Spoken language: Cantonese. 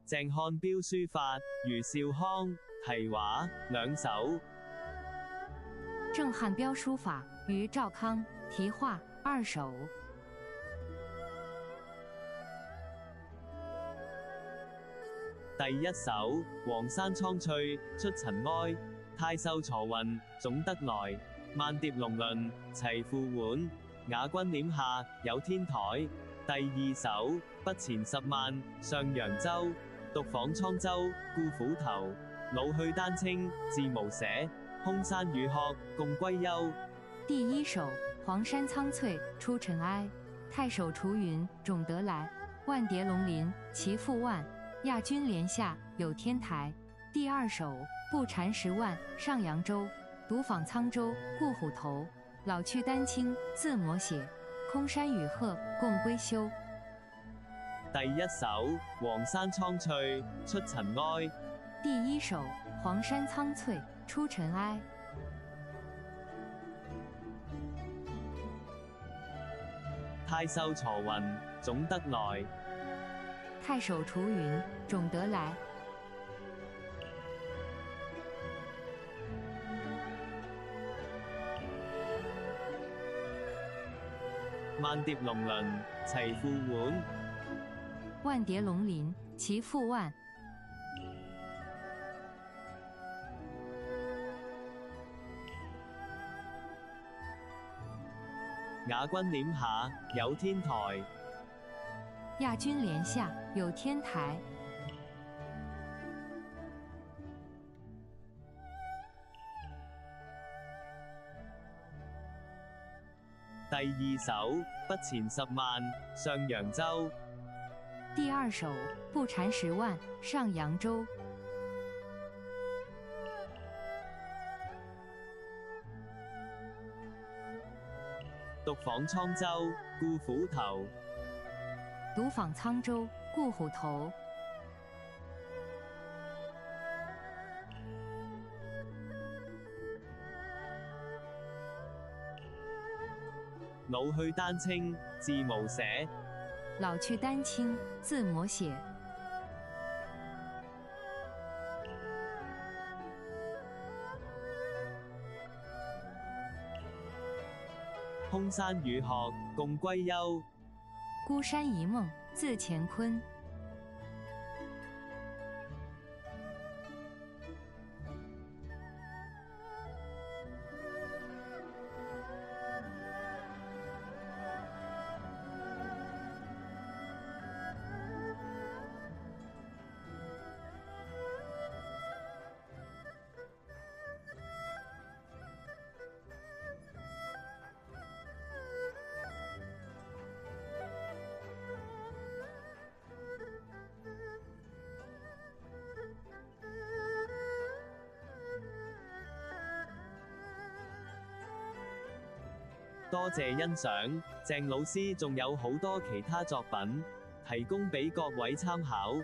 鄭漢標書法，余少康題畫2首。郑汉标书法，余兆康题画2首。第1首，黃山蒼翠出塵埃，太秀鋤雲總得來，萬蝶籠輪齊付碗，雅君簾下有天台。第2首，不前10萬上揚州，獨訪滄州故府頭，老去丹青自無捨，空山雨鶴共歸休。第1首，黃山蒼翠出塵埃，太守廚雲總得來，萬蝶籠林齊付萬，亞軍簾下有天台。第2首，不躔10萬上揚州，獨訪滄州故虎頭，老去丹青自磨寫，空山雨鶴共歸休。第1首，黃山蒼翠出塵埃。第1首，黃山蒼翠出塵埃。太秀鋤雲總得來，太守廚雲總得來。萬蝶籠輪齊付碗，萬蝶籠林齊付萬。雅君簾下有天台，亞軍簾下有天台。第2首，不前10萬上揚州。第2首，不躔10萬上揚州。獨訪滄州故虎頭，獨訪滄州故虎頭。老去丹青自無捨，老去丹青自磨寫。空山雨鶴共歸休，孤山一夢自乾坤。多謝欣賞，鄭老師仲有好多其他作品，提供俾各位參考。